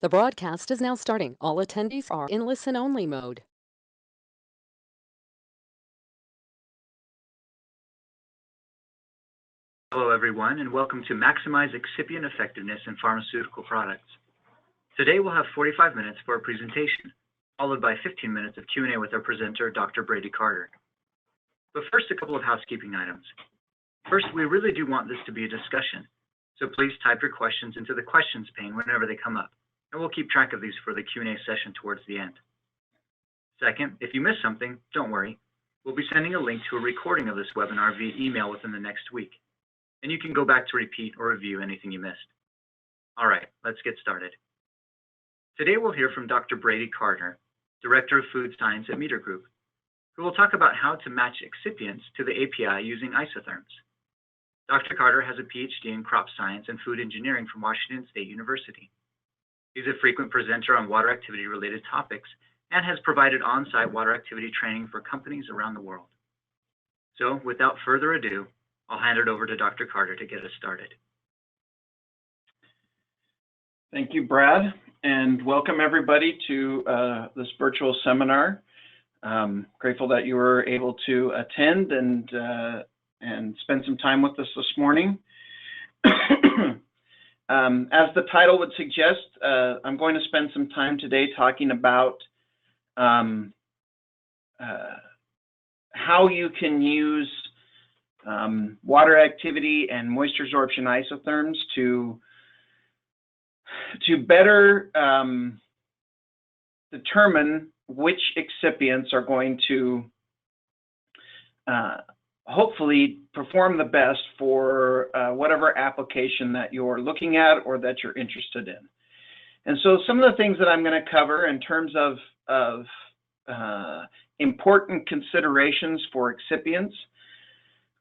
The broadcast is now starting. All attendees are in listen-only mode. Hello, everyone, and welcome to Maximize Excipient Effectiveness in Pharmaceutical Products. Today, we'll have 45 minutes for a presentation, followed by 15 minutes of Q&A with our presenter, Dr. Brady Carter. But first, a couple of housekeeping items. First, we really do want this to be a discussion, so please type your questions into the questions pane whenever they come up, and we'll keep track of these for the Q&A session towards the end. Second, if you miss something, don't worry. We'll be sending a link to a recording of this webinar via email within the next week, and you can go back to repeat or review anything you missed. All right, let's get started. Today we'll hear from Dr. Brady Carter, Director of Food Science at Meter Group, who will talk about how to match excipients to the API using isotherms. Dr. Carter has a PhD in crop science and food engineering from Washington State University. He's a frequent presenter on water activity related topics and has provided on-site water activity training for companies around the world. So without further ado, I'll hand it over to Dr. Carter to get us started. Thank you, Brad, and welcome everybody to this virtual seminar. Grateful that you were able to attend and spend some time with us this morning. As the title would suggest, I'm going to spend some time today talking about how you can use water activity and moisture sorption isotherms to better determine which excipients are going to hopefully perform the best for whatever application that you're looking at or that you're interested in. And so some of the things that I'm going to cover in terms of important considerations for excipients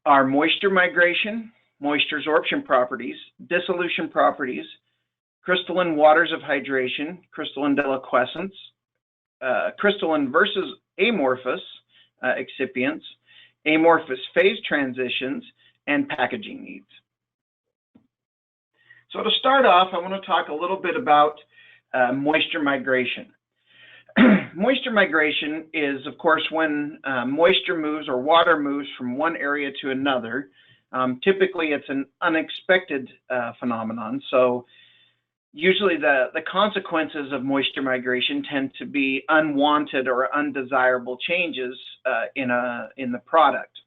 are moisture migration, moisture sorption properties, dissolution properties, crystalline waters of hydration, crystalline deliquescence, crystalline versus amorphous excipients, amorphous phase transitions, and packaging needs. So to start off, I want to talk a little bit about moisture migration. Moisture migration is, of course, when moisture moves or water moves from one area to another. Typically, it's an unexpected phenomenon. So usually the consequences of moisture migration tend to be unwanted or undesirable changes in the product.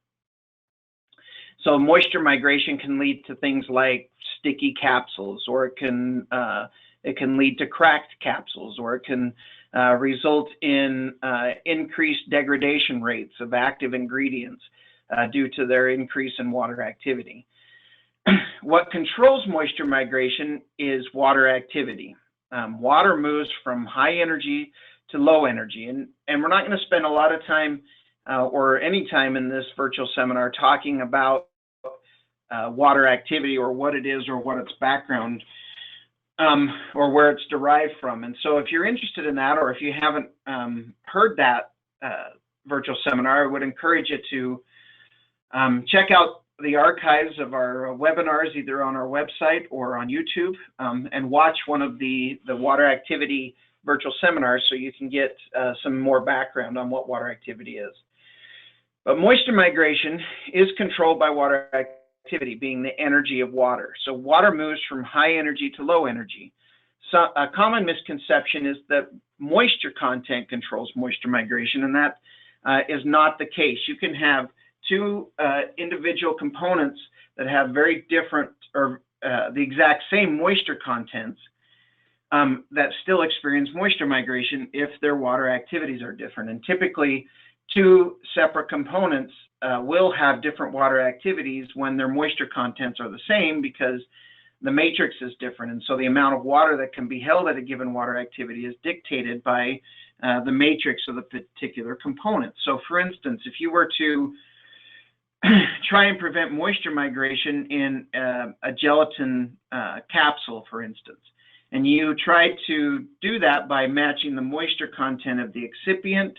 So moisture migration can lead to things like sticky capsules, or it can lead to cracked capsules, or it can result in increased degradation rates of active ingredients due to their increase in water activity. What controls moisture migration is water activity. Water moves from high energy to low energy, and we're not going to spend a lot of time or any time in this virtual seminar talking about water activity or what it is or what its background or where it's derived from. And so if you're interested in that, or if you haven't heard that virtual seminar, I would encourage you to check out the archives of our webinars, either on our website or on YouTube, and watch one of the water activity virtual seminars so you can get some more background on what water activity is. But moisture migration is controlled by water activity, being the energy of water. So water moves from high energy to low energy. So a common misconception is that moisture content controls moisture migration, and that is not the case. You can have two individual components that have very different or the exact same moisture contents that still experience moisture migration if their water activities are different. And typically, two separate components will have different water activities when their moisture contents are the same, because the matrix is different. And so the amount of water that can be held at a given water activity is dictated by the matrix of the particular component. So for instance, if you were to try and prevent moisture migration in a gelatin capsule, for instance, and you try to do that by matching the moisture content of the excipient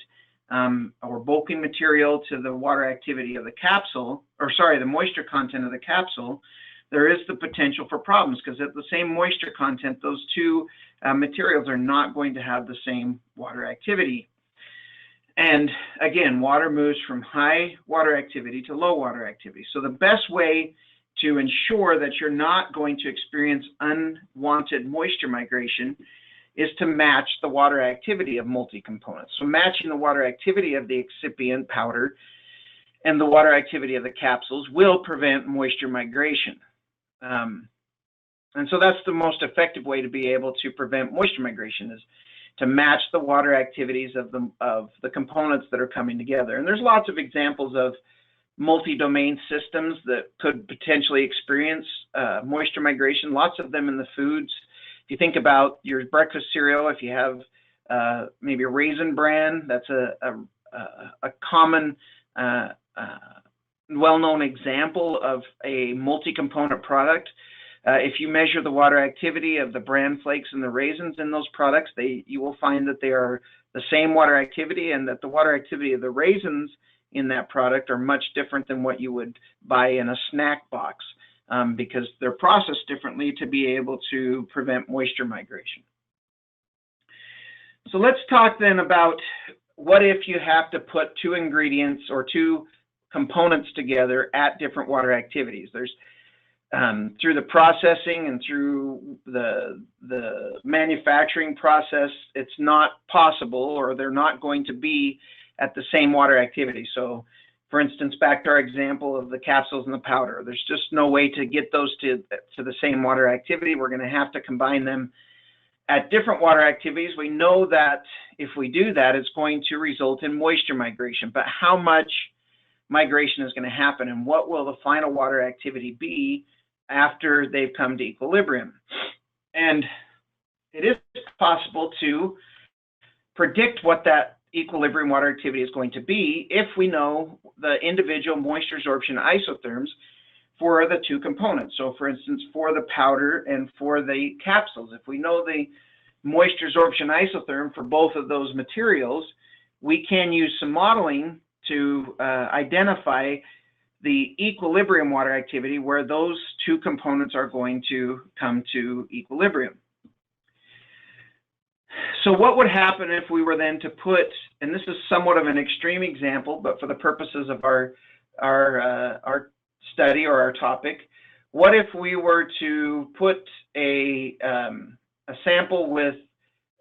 or bulking material to the water activity of the capsule, or sorry, the moisture content of the capsule, there is the potential for problems, because at the same moisture content, those two materials are not going to have the same water activity. And again, water moves from high water activity to low water activity. So the best way to ensure that you're not going to experience unwanted moisture migration is to match the water activity of multi-components. So matching the water activity of the excipient powder and the water activity of the capsules will prevent moisture migration. And so that's the most effective way to be able to prevent moisture migration, is to match the water activities of the components that are coming together. And there's lots of examples of multi-domain systems that could potentially experience moisture migration, lots of them in the foods. If you think about your breakfast cereal, if you have maybe a Raisin Bran, that's a common, well-known example of a multi-component product. If you measure the water activity of the bran flakes and the raisins in those products, you will find that they are the same water activity, and that the water activity of the raisins in that product are much different than what you would buy in a snack box, because they're processed differently to be able to prevent moisture migration. So let's talk then about what if you have to put two ingredients or two components together at different water activities. There's through the processing and through the manufacturing process, it's not possible, or they're not going to be at the same water activity. So for instance, back to our example of the capsules and the powder, there's just no way to get those to the same water activity. We're going to have to combine them at different water activities. We know that if we do that, it's going to result in moisture migration, but how much migration is going to happen, and what will the final water activity be after they've come to equilibrium? And it is possible to predict what that equilibrium water activity is going to be if we know the individual moisture absorption isotherms for the two components. So for instance, for the powder and for the capsules, if we know the moisture absorption isotherm for both of those materials, we can use some modeling to identify the equilibrium water activity where those two components are going to come to equilibrium. So what would happen if we were then to put, and this is somewhat of an extreme example, but for the purposes of our study or our topic, what if we were to put a sample with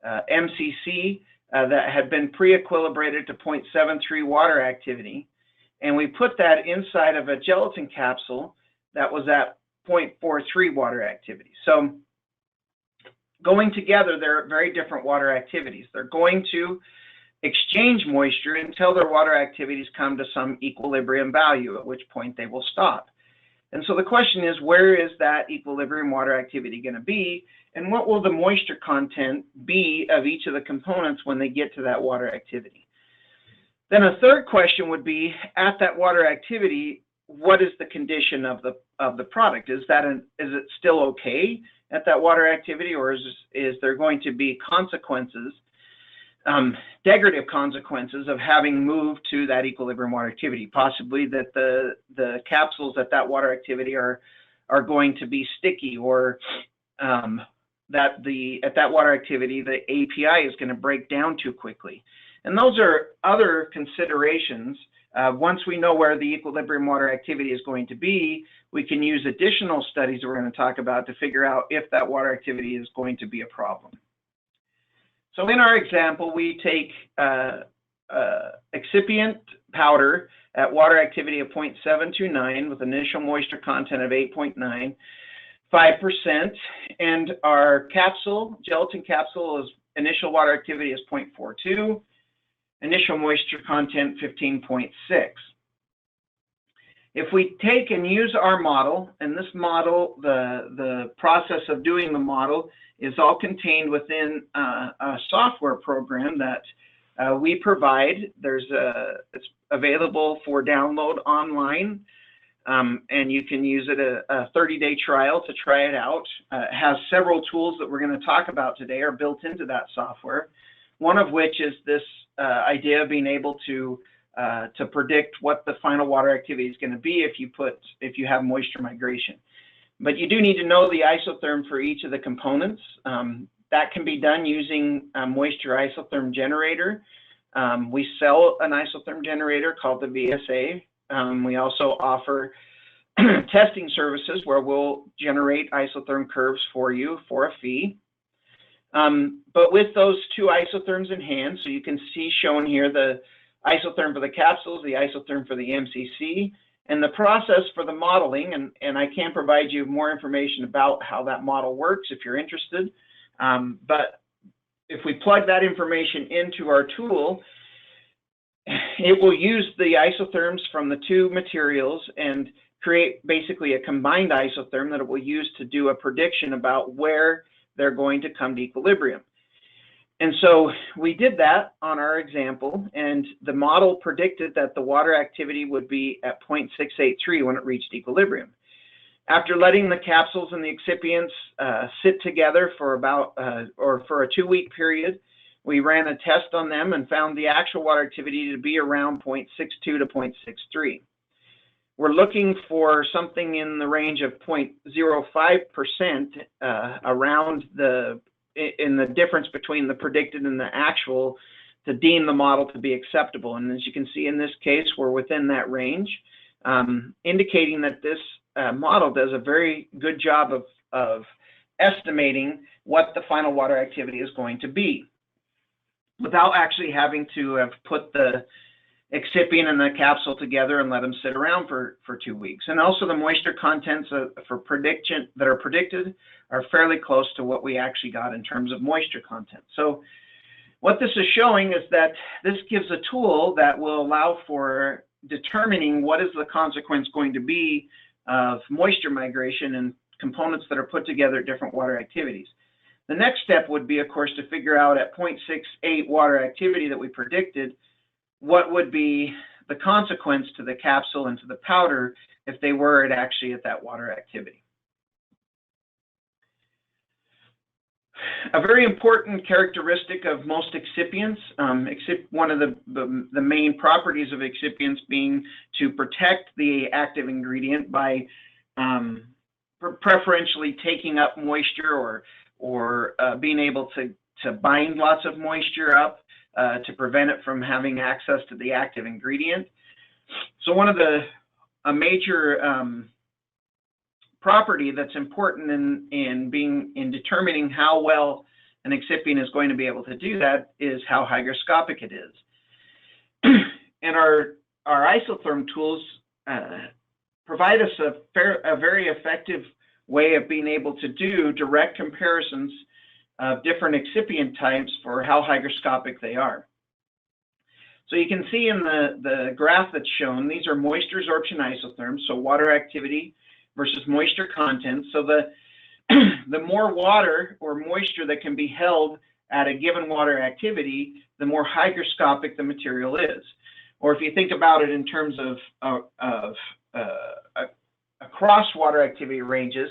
MCC that had been pre-equilibrated to 0.73 water activity, and we put that inside of a gelatin capsule that was at 0.43 water activity. So going together, they're very different water activities. They're going to exchange moisture until their water activities come to some equilibrium value, at which point they will stop. And so the question is, where is that equilibrium water activity going to be, and what will the moisture content be of each of the components when they get to that water activity? Then a third question would be, at that water activity, what is the condition of the product? Is it still okay at that water activity, or is there going to be consequences, degradative consequences of having moved to that equilibrium water activity? Possibly that the capsules at that water activity are going to be sticky, or that at that water activity the API is going to break down too quickly. And those are other considerations. Once we know where the equilibrium water activity is going to be, we can use additional studies that we're going to talk about to figure out if that water activity is going to be a problem. So in our example, we take excipient powder at water activity of 0.729 with initial moisture content of 8.95%, and our capsule, gelatin capsule, is initial water activity is 0.42, initial moisture content 15.6. If we take and use our model, and this model, the process of doing the model is all contained within a software program that we provide. It's available for download online, and you can use it a 30-day trial to try it out. It has several tools that we're going to talk about today are built into that software, one of which is this idea of being able to predict what the final water activity is going to be if you have moisture migration. But you do need to know the isotherm for each of the components. that can be done using a moisture isotherm generator. We sell an isotherm generator called the VSA. We also offer testing services where we'll generate isotherm curves for you for a fee. But with those two isotherms in hand, so you can see shown here the isotherm for the capsules, the isotherm for the MCC, and the process for the modeling, and I can provide you more information about how that model works if you're interested. But if we plug that information into our tool, it will use the isotherms from the two materials and create basically a combined isotherm that it will use to do a prediction about where they're going to come to equilibrium. And so we did that on our example, and the model predicted that the water activity would be at 0.683 when it reached equilibrium. After letting the capsules and the excipients sit together for about, for a 2-week period, we ran a test on them and found the actual water activity to be around 0.62 to 0.63. We're looking for something in the range of 0.05% around in the difference between the predicted and the actual to deem the model to be acceptable. And as you can see in this case, we're within that range, indicating that this model does a very good job of estimating what the final water activity is going to be without actually having to have put the excipient and the capsule together and let them sit around for 2 weeks. And also the moisture contents for prediction that are predicted are fairly close to what we actually got in terms of moisture content. So what this is showing is that this gives a tool that will allow for determining what is the consequence going to be of moisture migration and components that are put together at different water activities. The next step would be, of course, to figure out at 0.68 water activity that we predicted, what would be the consequence to the capsule and to the powder if they were actually at that water activity. A very important characteristic of most excipients, one of the main properties of excipients being to protect the active ingredient by preferentially taking up moisture or being able to bind lots of moisture up to prevent it from having access to the active ingredient. So one of a major property that's important in determining how well an excipient is going to be able to do that is how hygroscopic it is. And our isotherm tools provide us a very effective way of being able to do direct comparisons of different excipient types for how hygroscopic they are. So you can see in the graph that's shown, these are moisture sorption isotherms, so water activity versus moisture content. So the more water or moisture that can be held at a given water activity, the more hygroscopic the material is. Or if you think about it in terms of across water activity ranges,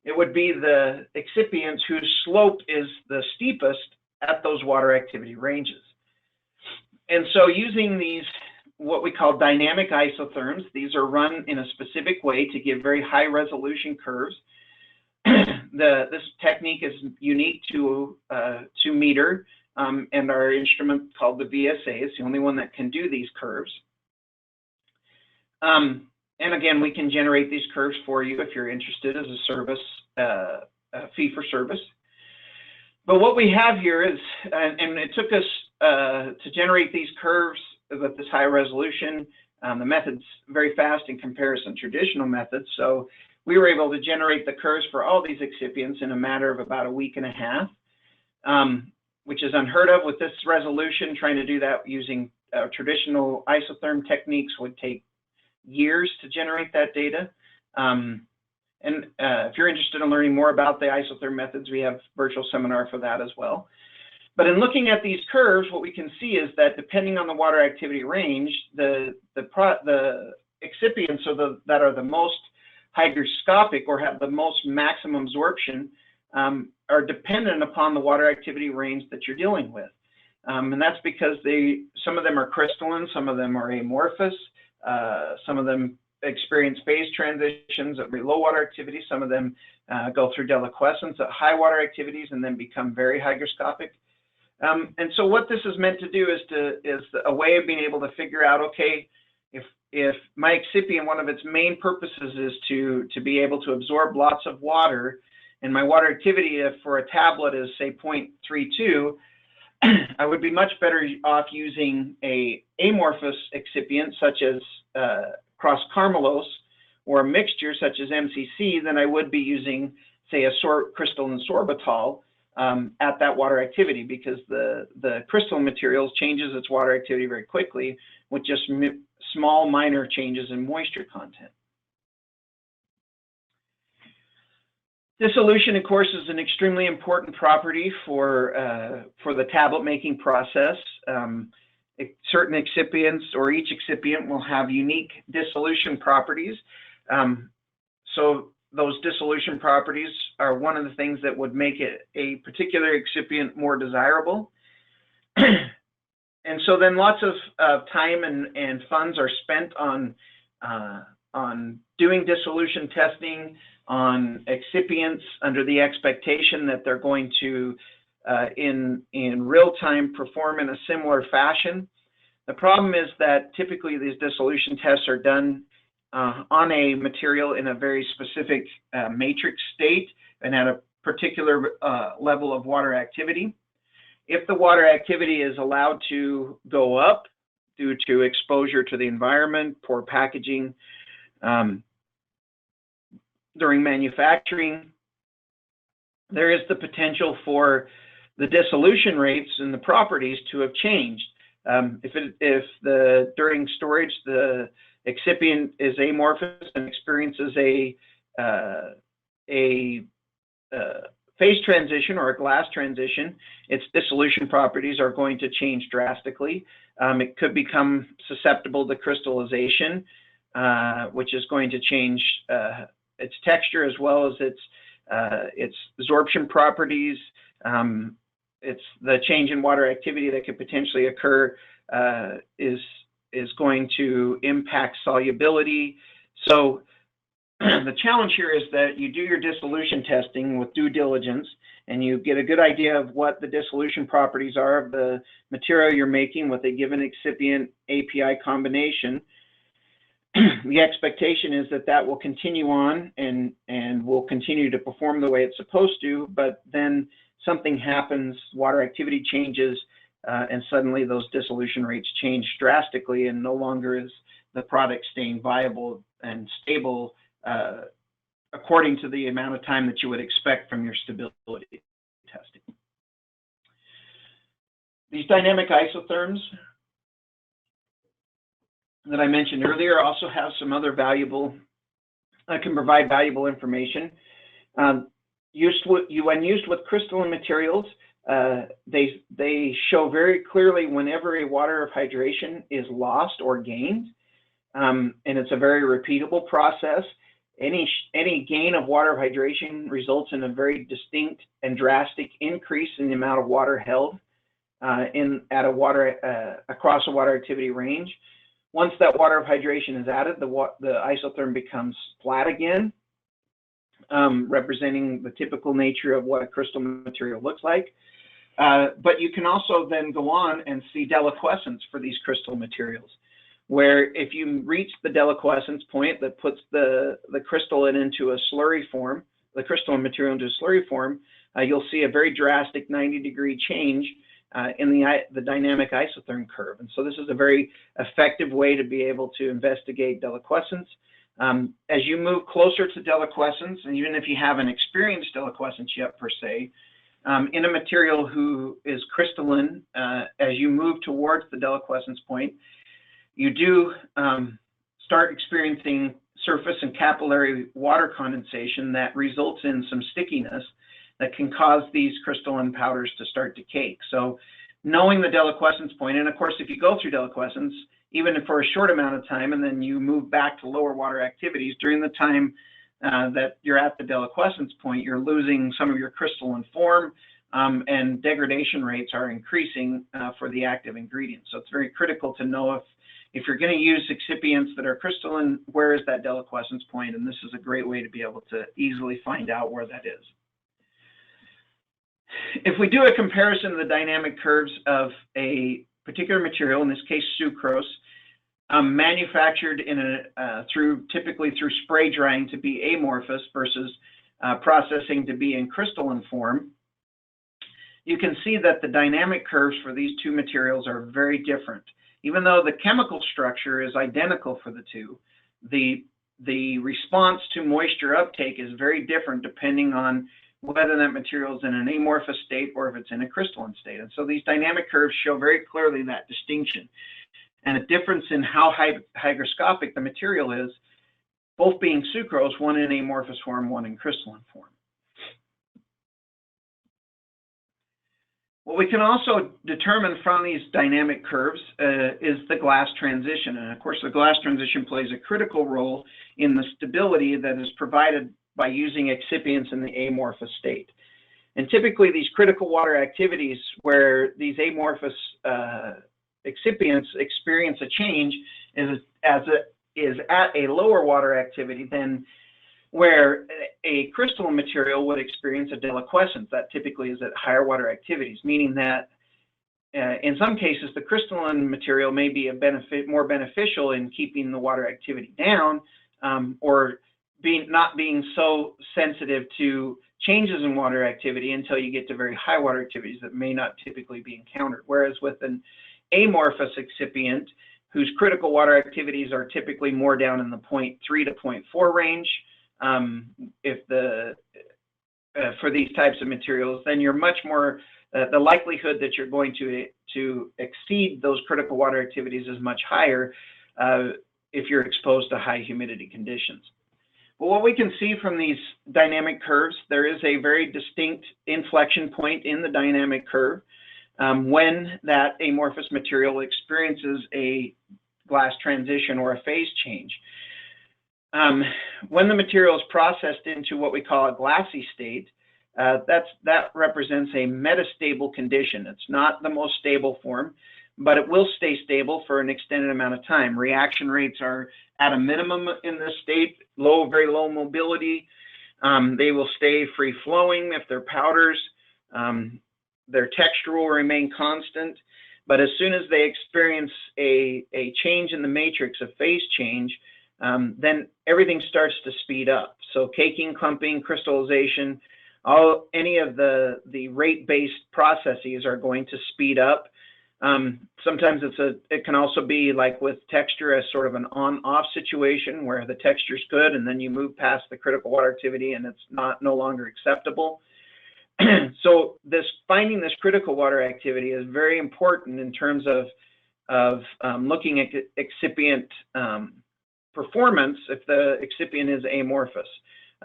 it would be the excipients whose slope is the steepest at those water activity ranges. And so using these, what we call dynamic isotherms, these are run in a specific way to give very high resolution curves. This technique is unique to meter, and our instrument called the VSA is the only one that can do these curves. And again, we can generate these curves for you if you're interested as a service, fee for service. But what we have here is, and it took us to generate these curves with this high resolution. The method's very fast in comparison to traditional methods. So we were able to generate the curves for all these excipients in a matter of about a week and a half, which is unheard of with this resolution. Trying to do that using traditional isotherm techniques would take years to generate that data. If you're interested in learning more about the isotherm methods, we have a virtual seminar for that as well. But in looking at these curves, what we can see is that depending on the water activity range, the excipients that are the most hygroscopic or have the most maximum absorption are dependent upon the water activity range that you're dealing with. And that's because some of them are crystalline, some of them are amorphous, some of them experience phase transitions at very low water activity. Some of them go through deliquescence at high water activities and then become very hygroscopic. And so what this is meant to do is a way of being able to figure out, okay, if my excipient, one of its main purposes is to be able to absorb lots of water, and my water activity for a tablet is say 0.32, I would be much better off using a amorphous excipient such as cross-carmylose or a mixture such as MCC than I would be using, say, a crystalline sorbitol at that water activity, because the crystalline materials changes its water activity very quickly with just small minor changes in moisture content. Dissolution, of course, is an extremely important property for the tablet making process. Certain excipients, or each excipient, will have unique dissolution properties. So those dissolution properties are one of the things that would make it a particular excipient more desirable. And so then lots of time and funds are spent on doing dissolution testing on excipients under the expectation that they're going to, in real time, perform in a similar fashion. The problem is that typically these dissolution tests are done on a material in a very specific matrix state and at a particular level of water activity. If the water activity is allowed to go up due to exposure to the environment, poor packaging, during manufacturing, there is the potential for the dissolution rates and the properties to have changed. If during storage the excipient is amorphous and experiences a phase transition or a glass transition, its dissolution properties are going to change drastically. It could become susceptible to crystallization, which is going to change its texture as well as its absorption properties. It's the change in water activity that could potentially occur is going to impact solubility. So the challenge here is that you do your dissolution testing with due diligence and you get a good idea of what the dissolution properties are of the material you're making with a given excipient API combination. The expectation is that that will continue on and will continue to perform the way it's supposed to, but then something happens, water activity changes, and suddenly those dissolution rates change drastically, and no longer is the product staying viable and stable according to the amount of time that you would expect from your stability testing. These dynamic isotherms that I mentioned earlier also have some other valuable, can provide valuable information. When used with crystalline materials, they show very clearly whenever a water of hydration is lost or gained, and it's a very repeatable process. Any gain of water of hydration results in a very distinct and drastic increase in the amount of water held across a water activity range. Once that water of hydration is added, the isotherm becomes flat again, representing the typical nature of what a crystal material looks like. But you can also then go on and see deliquescence for these crystal materials, where if you reach the deliquescence point that puts the crystalline into a slurry form, the crystalline material into a slurry form, you'll see a very drastic 90-degree change in the dynamic isotherm curve. And so this is a very effective way to be able to investigate deliquescence. As you move closer to deliquescence, and even if you haven't experienced deliquescence yet per se, in a material who is crystalline, as you move towards the deliquescence point, you do start experiencing surface and capillary water condensation that results in some stickiness that can cause these crystalline powders to start to cake. So knowing the deliquescence point, and of course, if you go through deliquescence, even for a short amount of time, and then you move back to lower water activities, during the time that you're at the deliquescence point, you're losing some of your crystalline form, and degradation rates are increasing for the active ingredients. So it's very critical to know if you're going to use excipients that are crystalline, where is that deliquescence point? And this is a great way to be able to easily find out where that is. If we do a comparison of the dynamic curves of a particular material, in this case sucrose, manufactured in typically through spray drying to be amorphous versus processing to be in crystalline form, you can see that the dynamic curves for these two materials are very different. Even though the chemical structure is identical for the two, the response to moisture uptake is very different depending on whether that material is in an amorphous state or if it's in a crystalline state. And so these dynamic curves show very clearly that distinction and a difference in how hygroscopic the material is, both being sucrose, one in amorphous form, one in crystalline form. What we can also determine from these dynamic curves is the glass transition. And of course, the glass transition plays a critical role in the stability that is provided by using excipients in the amorphous state. And typically these critical water activities where these amorphous excipients experience a change is at a lower water activity than where a crystalline material would experience a deliquescence. That typically is at higher water activities, meaning that in some cases the crystalline material may be more beneficial in keeping the water activity down, or not being so sensitive to changes in water activity until you get to very high water activities that may not typically be encountered. Whereas with an amorphous excipient, whose critical water activities are typically more down in the 0.3 to 0.4 range, for these types of materials, then you're much more, the likelihood that you're going to exceed those critical water activities is much higher if you're exposed to high humidity conditions. But what we can see from these dynamic curves, there is a very distinct inflection point in the dynamic curve when that amorphous material experiences a glass transition or a phase change. When the material is processed into what we call a glassy state, that represents a metastable condition. It's not the most stable form, but it will stay stable for an extended amount of time. Reaction rates are at a minimum in this state, very low mobility. They will stay free flowing if they're powders. Their texture will remain constant, but as soon as they experience a change in the matrix, a phase change, then everything starts to speed up. So caking, clumping, crystallization, any of the rate-based processes are going to speed up. Sometimes it can also be like with texture as sort of an on-off situation where the texture's good and then you move past the critical water activity and it's no longer acceptable. So finding this critical water activity is very important in terms of looking at excipient performance if the excipient is amorphous.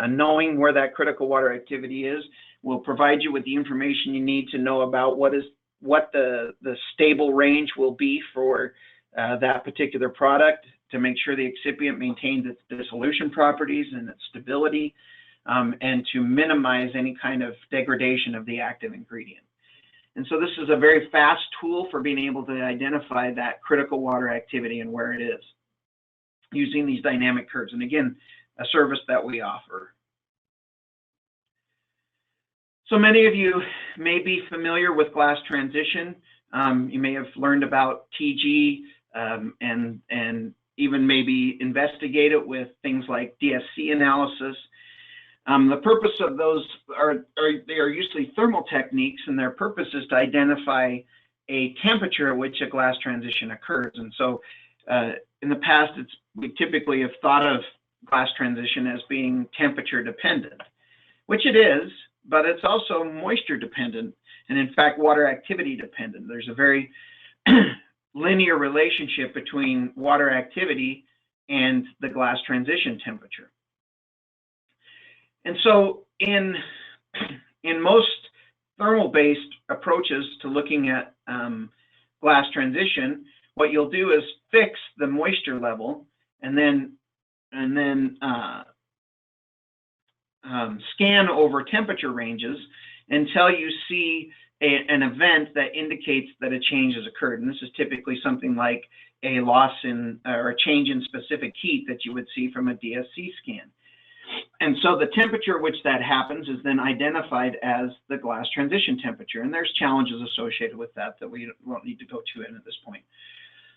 Knowing where that critical water activity is will provide you with the information you need to know about what the stable range will be for that particular product to make sure the excipient maintains its dissolution properties and its stability, and to minimize any kind of degradation of the active ingredient. And so this is a very fast tool for being able to identify that critical water activity and where it is using these dynamic curves. And again, a service that we offer. So many of you may be familiar with glass transition. You may have learned about TG and even maybe investigate it with things like DSC analysis. The purpose of those they are usually thermal techniques, and their purpose is to identify a temperature at which a glass transition occurs. And so in the past, we typically have thought of glass transition as being temperature dependent, which it is, but it's also moisture dependent and in fact water activity dependent. There's a very linear relationship between water activity and the glass transition temperature. And so in most thermal-based approaches to looking at glass transition, what you'll do is fix the moisture level and then scan over temperature ranges until you see an event that indicates that a change has occurred. And this is typically something like a loss in or a change in specific heat that you would see from a DSC scan. And so the temperature at which that happens is then identified as the glass transition temperature. And there's challenges associated with that we won't need to go to at this point.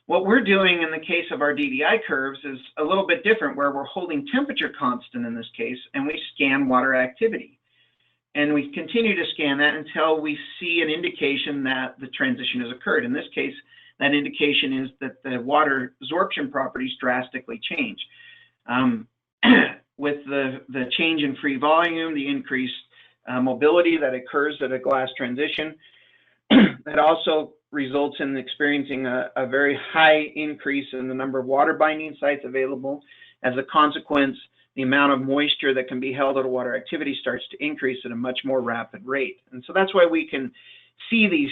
What we're doing in the case of our DDI curves is a little bit different, where we're holding temperature constant in this case, and we scan water activity. And we continue to scan that until we see an indication that the transition has occurred. In this case, that indication is that the water absorption properties drastically change. With the change in free volume, the increased mobility that occurs at a glass transition, that also results in experiencing a very high increase in the number of water binding sites available. As a consequence, the amount of moisture that can be held at a water activity starts to increase at a much more rapid rate. And so that's why we can see these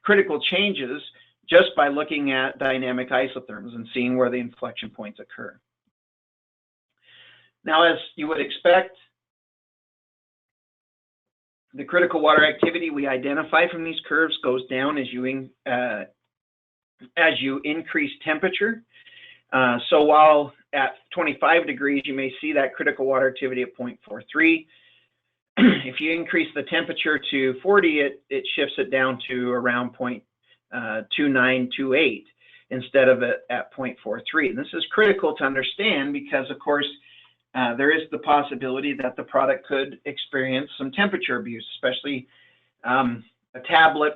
critical changes just by looking at dynamic isotherms and seeing where the inflection points occur. Now, as you would expect, the critical water activity we identify from these curves goes down as you increase temperature. So while at 25 degrees, you may see that critical water activity at 0.43. If you increase the temperature to 40, it shifts it down to around 0.2928 instead of at 0.43. And this is critical to understand because, of course, there is the possibility that the product could experience some temperature abuse, especially a tablet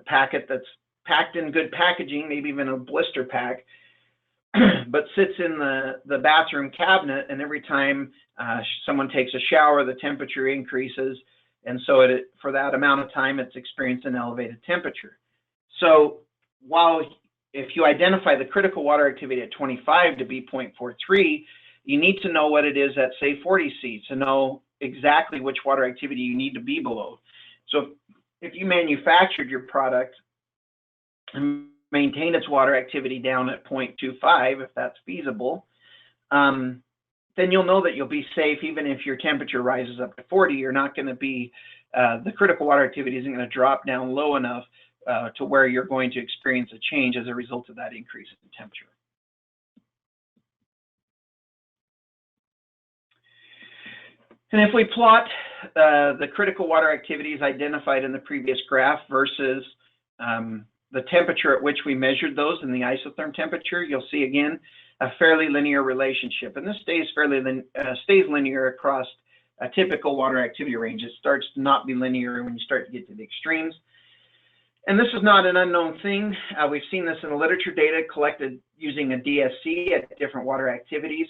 packet that's packed in good packaging, maybe even a blister pack, but sits in the bathroom cabinet, and every time someone takes a shower, the temperature increases, and so for that amount of time, it's experienced an elevated temperature. So while if you identify the critical water activity at 25 to be 0.43, you need to know what it is at, say, 40 C to know exactly which water activity you need to be below. So if you manufactured your product and maintain its water activity down at 0.25, if that's feasible, then you'll know that you'll be safe. Even if your temperature rises up to 40, you're not going to be, the critical water activity isn't going to drop down low enough to where you're going to experience a change as a result of that increase in temperature. And if we plot the critical water activities identified in the previous graph versus the temperature at which we measured those in the isotherm temperature, you'll see again a fairly linear relationship. And this stays stays linear across a typical water activity range. It starts to not be linear when you start to get to the extremes. And this is not an unknown thing. We've seen this in the literature data collected using a DSC at different water activities.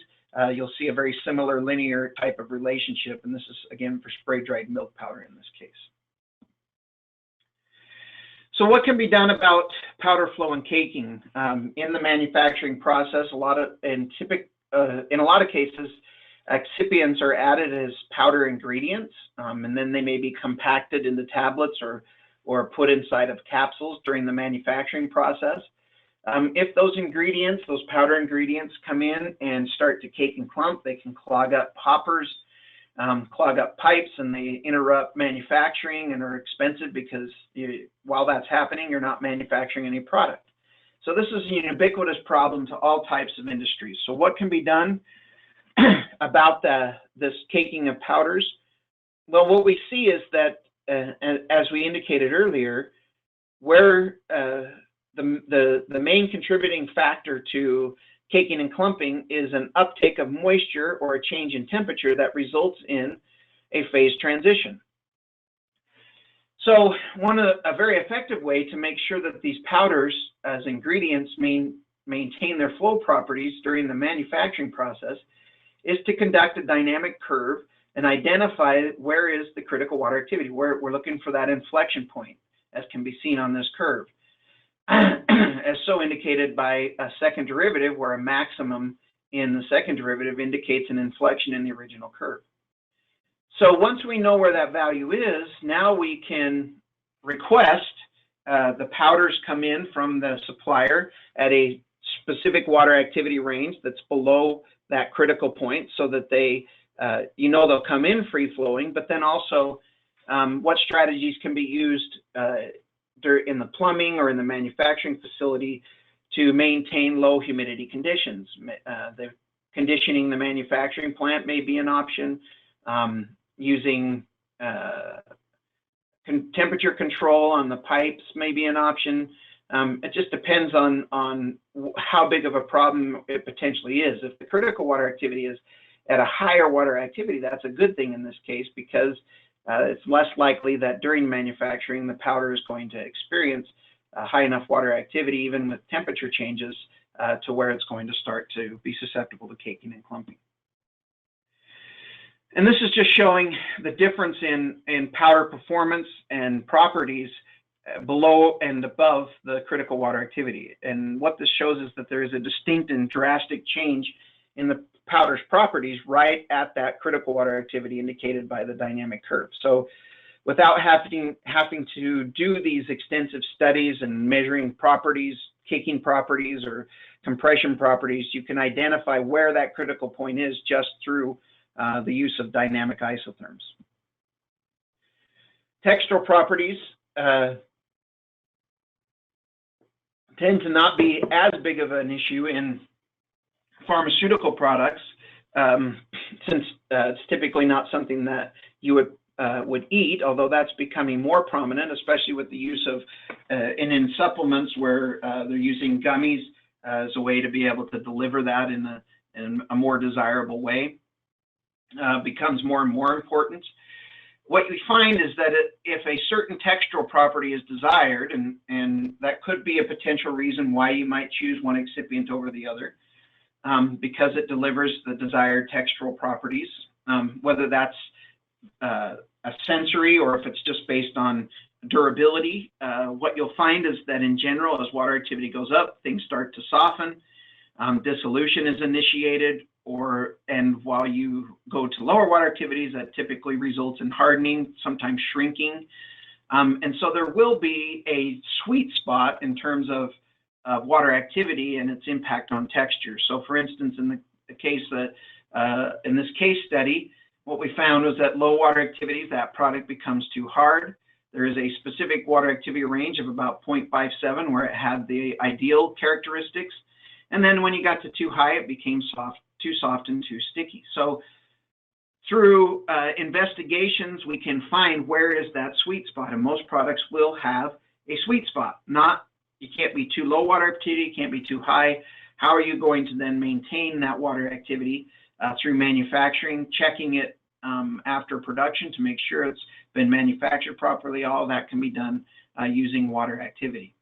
You'll see a very similar linear type of relationship, and this is again for spray-dried milk powder in this case. So what can be done about powder flow and caking? In the manufacturing process, in a lot of cases, excipients are added as powder ingredients, and then they may be compacted into tablets or put inside of capsules during the manufacturing process. If those ingredients, those powder ingredients, come in and start to cake and clump, they can clog up hoppers, clog up pipes, and they interrupt manufacturing and are expensive because while that's happening, you're not manufacturing any product. So this is a ubiquitous problem to all types of industries. So what can be done about this caking of powders? Well, what we see is that, as we indicated earlier, where the main contributing factor to caking and clumping is an uptake of moisture or a change in temperature that results in a phase transition. So a very effective way to make sure that these powders as ingredients maintain their flow properties during the manufacturing process is to conduct a dynamic curve and identify where is the critical water activity. We're looking for that inflection point, as can be seen on this curve. As so indicated by a second derivative, where a maximum in the second derivative indicates an inflection in the original curve. So once we know where that value is, now we can request the powders come in from the supplier at a specific water activity range that's below that critical point, so that they, they'll come in free flowing, but then also what strategies can be used in the plumbing or in the manufacturing facility to maintain low humidity conditions. Conditioning the manufacturing plant may be an option. Using temperature control on the pipes may be an option. It just depends on how big of a problem it potentially is. If the critical water activity is at a higher water activity, that's a good thing in this case, because it's less likely that during manufacturing the powder is going to experience high enough water activity, even with temperature changes, to where it's going to start to be susceptible to caking and clumping. And this is just showing the difference in powder performance and properties below and above the critical water activity. And what this shows is that there is a distinct and drastic change in the powder's properties right at that critical water activity indicated by the dynamic curve. So without having to do these extensive studies and measuring properties, caking properties or compression properties, you can identify where that critical point is just through the use of dynamic isotherms. Textural properties tend to not be as big of an issue in pharmaceutical products, since it's typically not something that you would eat, although that's becoming more prominent, especially with the use of in supplements where they're using gummies as a way to be able to deliver that in a more desirable way. Becomes more and more important. What we find is that if a certain textural property is desired, and that could be a potential reason why you might choose one excipient over the other, because it delivers the desired textural properties, whether that's a sensory or if it's just based on durability. What you'll find is that in general, as water activity goes up, things start to soften, dissolution is initiated, and while you go to lower water activities, that typically results in hardening, sometimes shrinking. And so there will be a sweet spot in terms of water activity and its impact on texture. So for instance, in the case that in this case study, what we found was that low water activities, that product becomes too hard. There is a specific water activity range of about 0.57 where it had the ideal characteristics. And then when you got to too high, it became too soft and too sticky. So through investigations, we can find where is that sweet spot, and most products will have a sweet spot. You can't be too low water activity, you can't be too high. How are you going to then maintain that water activity through manufacturing, checking it after production to make sure it's been manufactured properly? All that can be done using water activity.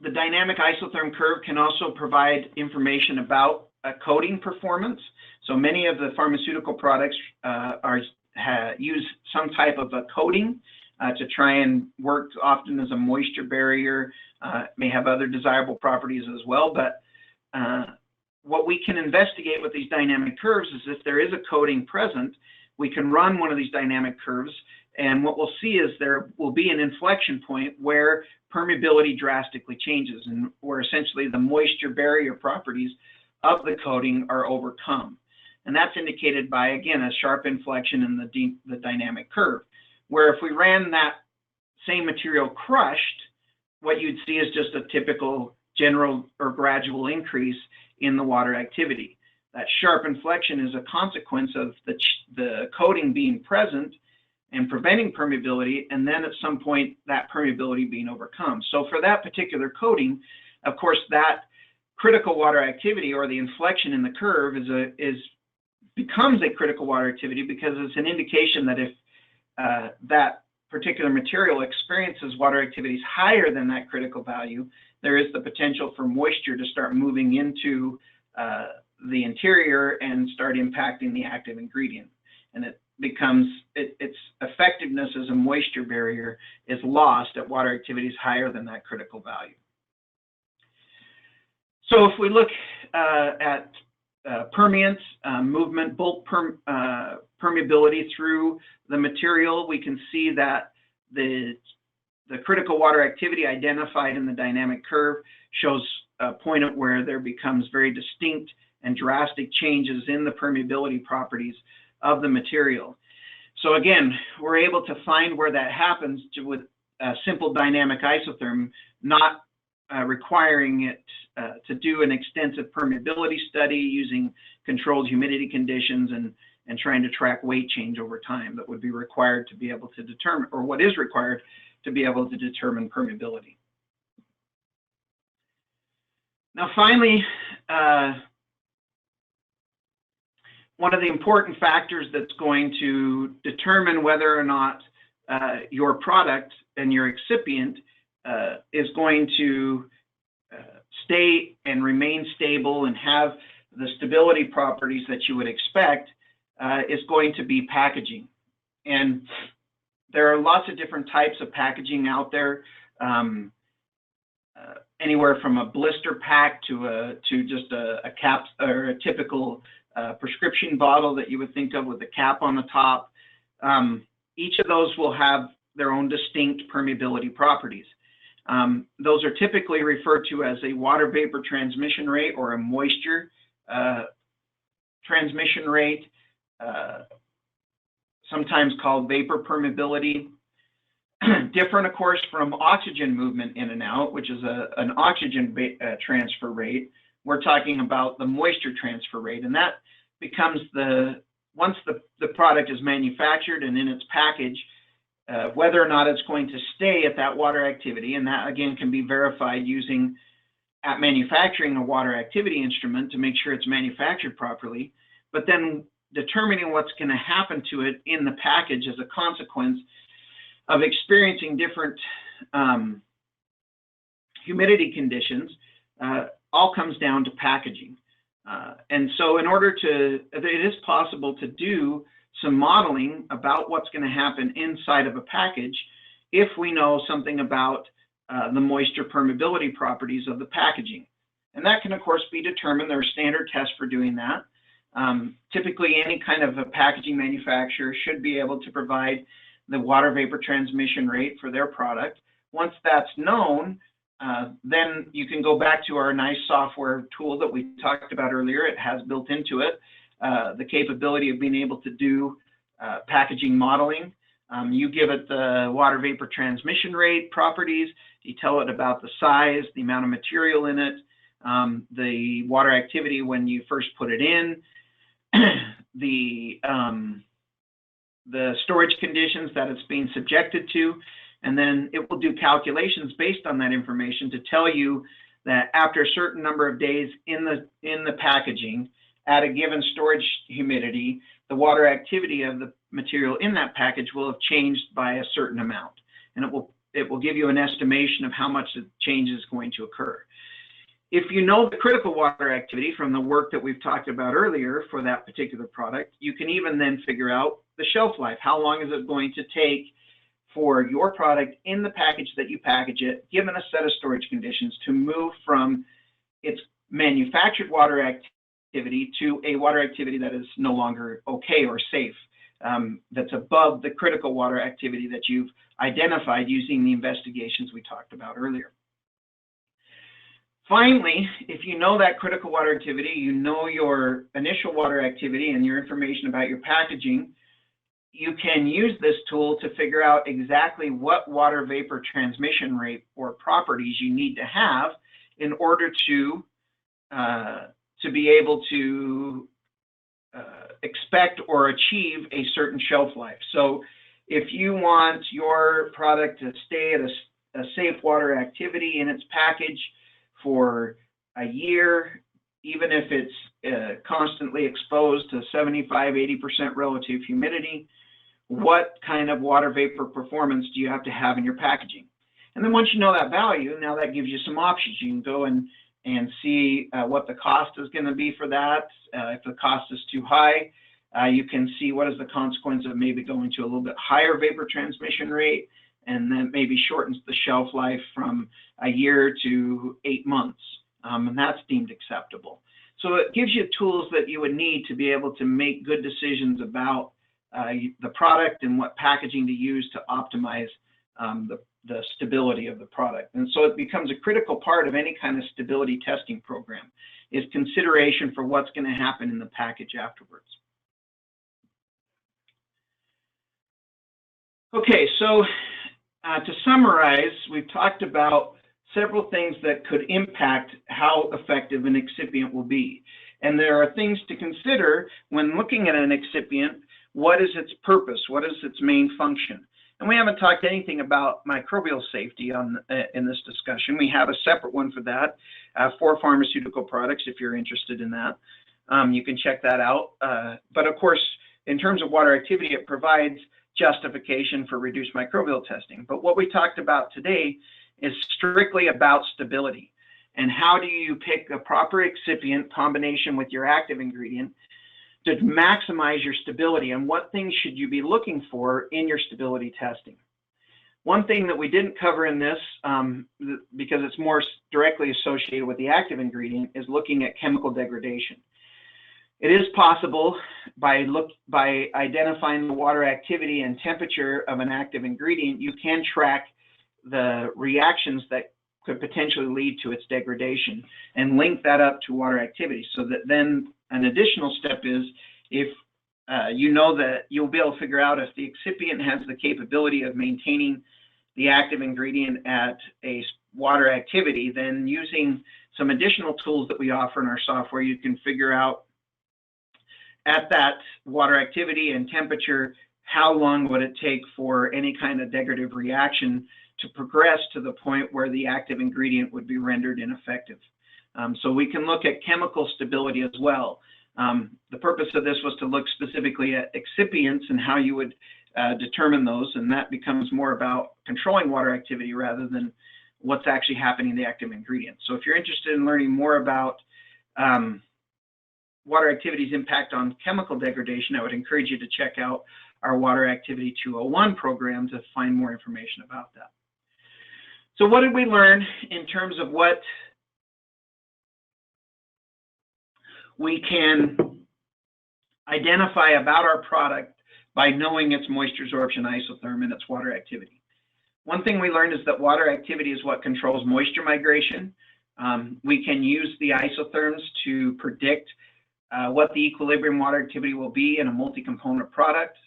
The dynamic isotherm curve can also provide information about coating performance. So many of the pharmaceutical products use some type of a coating to try and work often as a moisture barrier, may have other desirable properties as well. But what we can investigate with these dynamic curves is if there is a coating present, we can run one of these dynamic curves, and what we'll see is there will be an inflection point where permeability drastically changes and where essentially the moisture barrier properties of the coating are overcome. And that's indicated by, again, a sharp inflection in the dynamic curve, where if we ran that same material crushed, what you'd see is just a typical general or gradual increase in the water activity. That sharp inflection is a consequence of the coating being present and preventing permeability, and then at some point that permeability being overcome. So for that particular coating, of course, that critical water activity or the inflection in the curve becomes a critical water activity, because it's an indication that if that particular material experiences water activities higher than that critical value, there is the potential for moisture to start moving into the interior and start impacting the active ingredient. And its effectiveness as a moisture barrier is lost at water activities higher than that critical value. So if we look at permeance, movement, bulk permeability through the material, we can see that the critical water activity identified in the dynamic curve shows a point at where there becomes very distinct and drastic changes in the permeability properties of the material. So again, we're able to find where that happens with a simple dynamic isotherm, not requiring it to do an extensive permeability study using controlled humidity conditions and trying to track weight change over time that would be required to be able to determine, or what is required to be able to determine permeability. Now finally, one of the important factors that's going to determine whether or not your product and your excipient is going to stay and remain stable and have the stability properties that you would expect is going to be packaging. And there are lots of different types of packaging out there, anywhere from a blister pack to just a cap or a typical prescription bottle that you would think of with a cap on the top. Each of those will have their own distinct permeability properties. Those are typically referred to as a water vapor transmission rate or a moisture transmission rate, sometimes called vapor permeability. Different, of course, from oxygen movement in and out, which is an oxygen transfer rate. We're talking about the moisture transfer rate, and that becomes once the product is manufactured and in its package, whether or not it's going to stay at that water activity, and that again can be verified using at manufacturing a water activity instrument to make sure it's manufactured properly, but then determining what's going to happen to it in the package as a consequence of experiencing different humidity conditions, all comes down to packaging. And so in order to, it is possible to do some modeling about what's going to happen inside of a package if we know something about the moisture permeability properties of the packaging. And that can, of course, be determined. There are standard tests for doing that. Typically, any kind of a packaging manufacturer should be able to provide the water vapor transmission rate for their product. Once that's known, then you can go back to our nice software tool that we talked about earlier. It has built into it the capability of being able to do packaging modeling. You give it the water vapor transmission rate properties, you tell it about the size, the amount of material in it, the water activity when you first put it in, the storage conditions that it's being subjected to, and then it will do calculations based on that information to tell you that after a certain number of days in the packaging, at a given storage humidity, the water activity of the material in that package will have changed by a certain amount, and it will give you an estimation of how much the change is going to occur. If you know the critical water activity from the work that we've talked about earlier for that particular product, you can even then figure out the shelf life. How long is it going to take for your product in the package that you package it, given a set of storage conditions, to move from its manufactured water activity to a water activity that is no longer okay or safe, that's above the critical water activity that you've identified using the investigations we talked about earlier. Finally, if you know that critical water activity, you know your initial water activity and your information about your packaging, you can use this tool to figure out exactly what water vapor transmission rate or properties you need to have in order to be able to expect or achieve a certain shelf life. So if you want your product to stay at a safe water activity in its package for a year, even if it's constantly exposed to 75–80% relative humidity, what kind of water vapor performance do you have to have in your packaging? And then once you know that value, now that gives you some options. You can go and see what the cost is going to be for that. If the cost is too high, you can see what is the consequence of maybe going to a little bit higher vapor transmission rate, and then maybe shortens the shelf life from a year to 8 months, and that's deemed acceptable. So it gives you tools that you would need to be able to make good decisions about the product and what packaging to use to optimize the stability of the product. And so it becomes a critical part of any kind of stability testing program. is consideration for what's going to happen in the package afterwards. Okay, so to summarize, we've talked about several things that could impact how effective an excipient will be. And there are things to consider when looking at an excipient. What is its purpose? What is its main function? And we haven't talked anything about microbial safety in this discussion. We have a separate one for that, for pharmaceutical products, if you're interested in that. You can check that out. But of course, in terms of water activity, it provides justification for reduced microbial testing. But what we talked about today is strictly about stability. And how do you pick a proper excipient combination with your active ingredient to maximize your stability, and what things should you be looking for in your stability testing? One thing that we didn't cover in this, because it's more directly associated with the active ingredient, is looking at chemical degradation. It is possible by identifying the water activity and temperature of an active ingredient, you can track the reactions that could potentially lead to its degradation and link that up to water activity. So that then an additional step is, if you know that you'll be able to figure out if the excipient has the capability of maintaining the active ingredient at a water activity, then using some additional tools that we offer in our software, you can figure out at that water activity and temperature, how long would it take for any kind of degradative reaction to progress to the point where the active ingredient would be rendered ineffective. So we can look at chemical stability as well. The purpose of this was to look specifically at excipients and how you would determine those, and that becomes more about controlling water activity rather than what's actually happening in the active ingredient. So if you're interested in learning more about water activity's impact on chemical degradation, I would encourage you to check out our Water Activity 201 program to find more information about that. So what did we learn in terms of what we can identify about our product by knowing its moisture sorption isotherm and its water activity? One thing we learned is that water activity is what controls moisture migration. We can use the isotherms to predict what the equilibrium water activity will be in a multi-component product.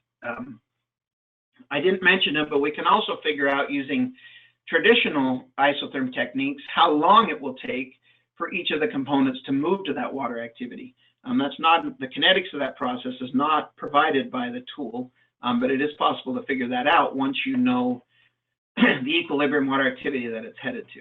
I didn't mention it, but we can also figure out, using traditional isotherm techniques, how long it will take for each of the components to move to that water activity. That's not, the kinetics of that process is not provided by the tool, but it is possible to figure that out once you know the equilibrium water activity that it's headed to.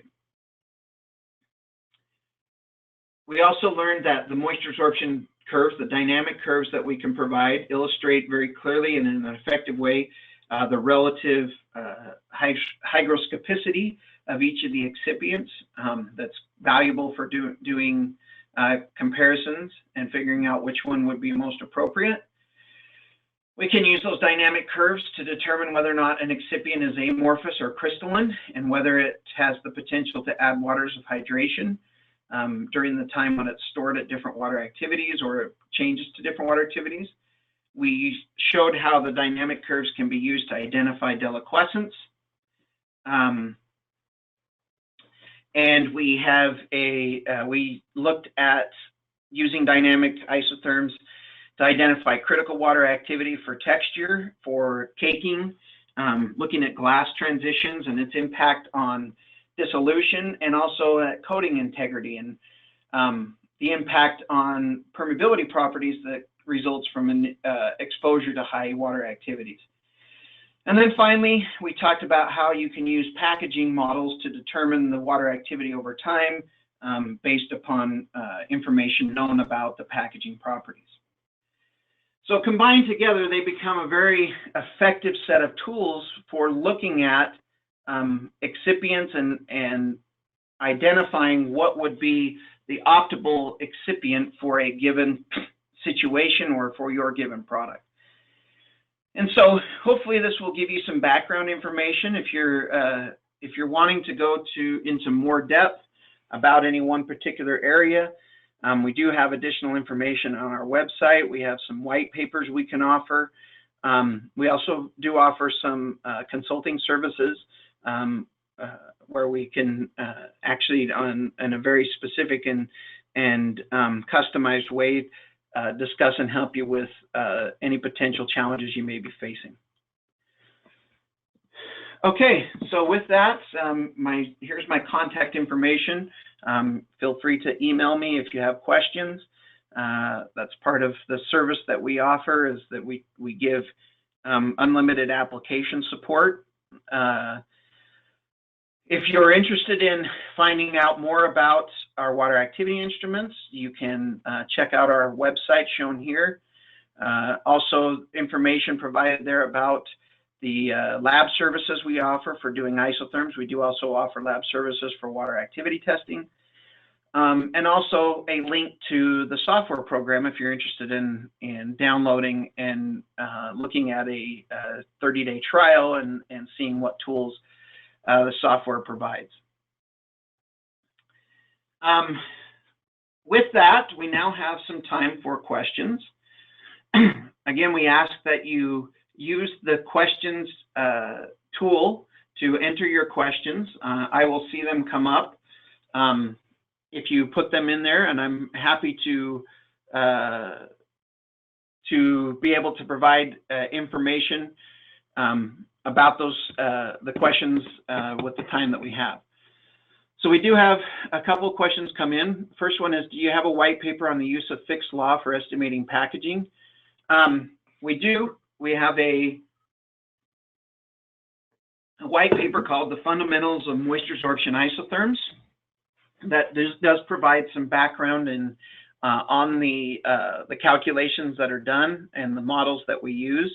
We also learned that the moisture absorption curves, the dynamic curves that we can provide, illustrate very clearly and in an effective way the relative hygroscopicity of each of the excipients. That's valuable for doing comparisons and figuring out which one would be most appropriate. We can use those dynamic curves to determine whether or not an excipient is amorphous or crystalline, and whether it has the potential to add waters of hydration during the time when it's stored at different water activities or it changes to different water activities. We showed how the dynamic curves can be used to identify deliquescence. And we have we looked at using dynamic isotherms to identify critical water activity for texture, for caking, looking at glass transitions and its impact on dissolution, and also at coating integrity and the impact on permeability properties that results from an exposure to high water activities. And then finally, we talked about how you can use packaging models to determine the water activity over time based upon information known about the packaging properties. So combined together, they become a very effective set of tools for looking at excipients and identifying what would be the optimal excipient for a given situation or for your given product. And so hopefully this will give you some background information if you're wanting to go into more depth about any one particular area. We do have additional information on our website. We have some white papers we can offer. We also do offer some consulting services where we can actually, on a very specific and customized way discuss and help you with any potential challenges you may be facing. Okay, so with that, here's my contact information. Feel free to email me if you have questions. That's part of the service that we offer, is that we give unlimited application support. If you're interested in finding out more about our water activity instruments, you can check out our website shown here. Also, information provided there about the lab services we offer for doing isotherms. We do also offer lab services for water activity testing. And also a link to the software program if you're interested in downloading and looking at a 30-day trial and seeing what tools the software provides. With that, we now have some time for questions. Again, we ask that you use the questions tool to enter your questions. I will see them come up if you put them in there, and I'm happy to be able to provide information about those the questions with the time that we have. So we do have a couple of questions come in. First one is, do you have a white paper on the use of fixed law for estimating packaging? We do. We have a white paper called The Fundamentals of Moisture Sorption Isotherms that does provide some background on the calculations that are done and the models that we use.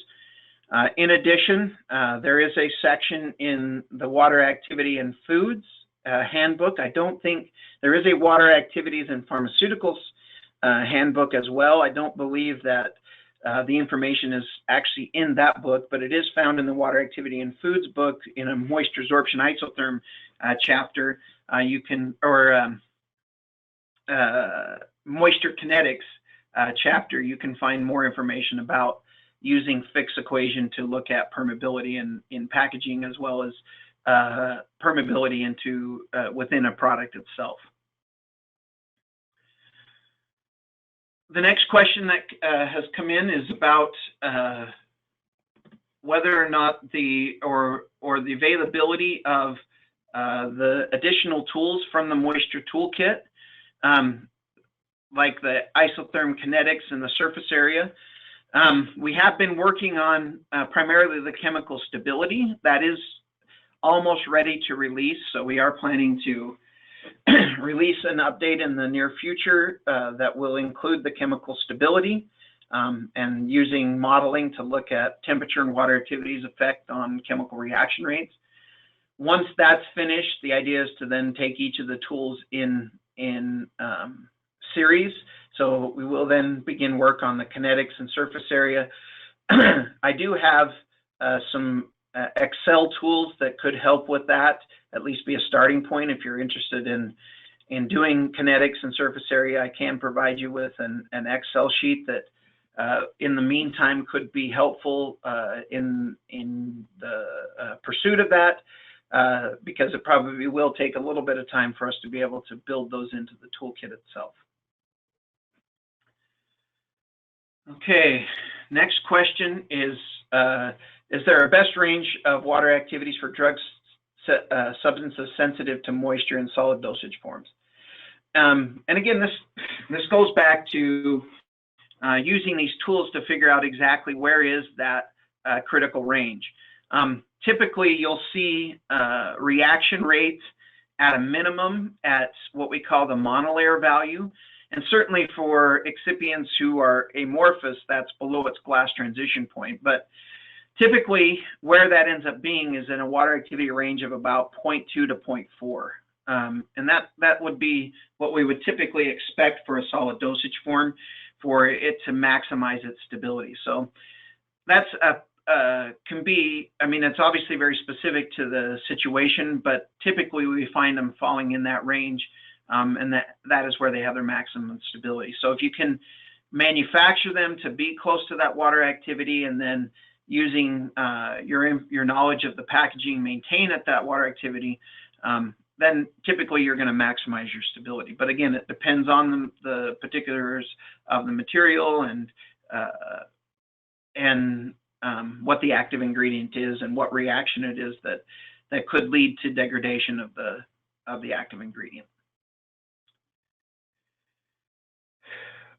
In addition, there is a section in the Water Activity and Foods handbook. I don't think there is a Water Activities and Pharmaceuticals handbook as well. I don't believe that the information is actually in that book, but it is found in the Water Activity and Foods book in a moisture sorption isotherm chapter. You can, or moisture kinetics chapter, you can find more information about using Fick's equation to look at permeability in packaging, as well as permeability into within a product itself. The next question that has come in is about whether or not the availability of the additional tools from the moisture toolkit, like the isotherm kinetics and the surface area. We have been working on primarily the chemical stability. That is almost ready to release, so we are planning to release an update in the near future that will include the chemical stability and using modeling to look at temperature and water activity's effect on chemical reaction rates. Once that's finished, the idea is to then take each of the tools in series. So we will then begin work on the kinetics and surface area. I do have some Excel tools that could help with that, at least be a starting point. If you're interested in doing kinetics and surface area, I can provide you with an Excel sheet that in the meantime could be helpful in the pursuit of that, because it probably will take a little bit of time for us to be able to build those into the toolkit itself. Okay, next question is there a best range of water activities for drugs, substances sensitive to moisture in solid dosage forms? And again, this goes back to using these tools to figure out exactly where is that critical range. Typically, you'll see reaction rates at a minimum at what we call the monolayer value. And certainly for excipients who are amorphous, that's below its glass transition point. But typically, where that ends up being is in a water activity range of about 0.2 to 0.4. And that would be what we would typically expect for a solid dosage form for it to maximize its stability. So that's can be, I mean, it's obviously very specific to the situation, but typically we find them falling in that range, and that is where they have their maximum stability. So if you can manufacture them to be close to that water activity, and then using your knowledge of the packaging maintain at that water activity, then typically you're going to maximize your stability. But again, it depends on the particulars of the material and what the active ingredient is and what reaction it is that could lead to degradation of the active ingredient.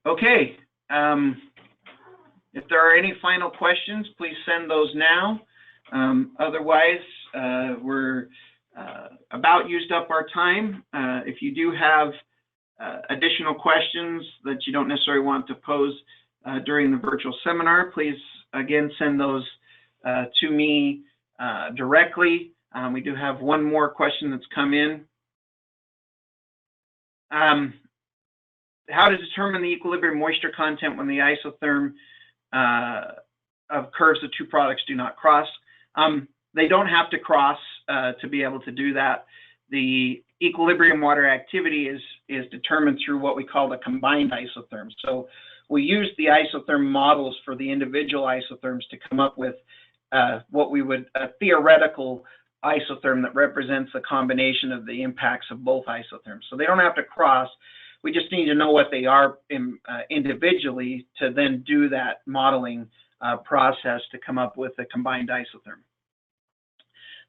Okay, if there are any final questions, please send those now. Otherwise, we're about used up our time. If you do have additional questions that you don't necessarily want to pose during the virtual seminar, please again send those to me directly. We do have one more question that's come in. How to determine the equilibrium moisture content when the isotherm of curves of two products do not cross? They don't have to cross to be able to do that. The equilibrium water activity is determined through what we call the combined isotherms. So we use the isotherm models for the individual isotherms to come up with what we would, a theoretical isotherm that represents a combination of the impacts of both isotherms. So they don't have to cross. We just need to know what they are individually to then do that modeling process to come up with a combined isotherm.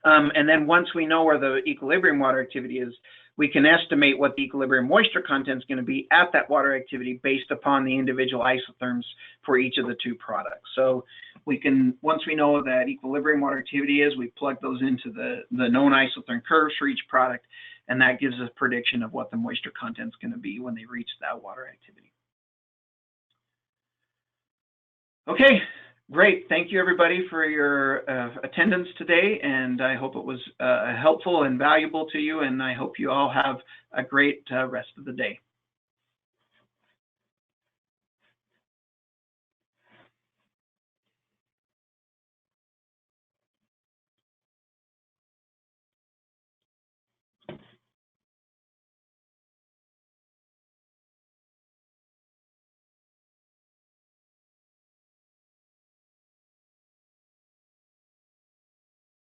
And then once we know where the equilibrium water activity is, we can estimate what the equilibrium moisture content is going to be at that water activity based upon the individual isotherms for each of the two products. So we can, once we know that equilibrium water activity is, we plug those into the known isotherm curves for each product, and that gives us a prediction of what the moisture content is going to be when they reach that water activity. Okay, great. Thank you everybody for your attendance today, and I hope it was helpful and valuable to you, and I hope you all have a great rest of the day.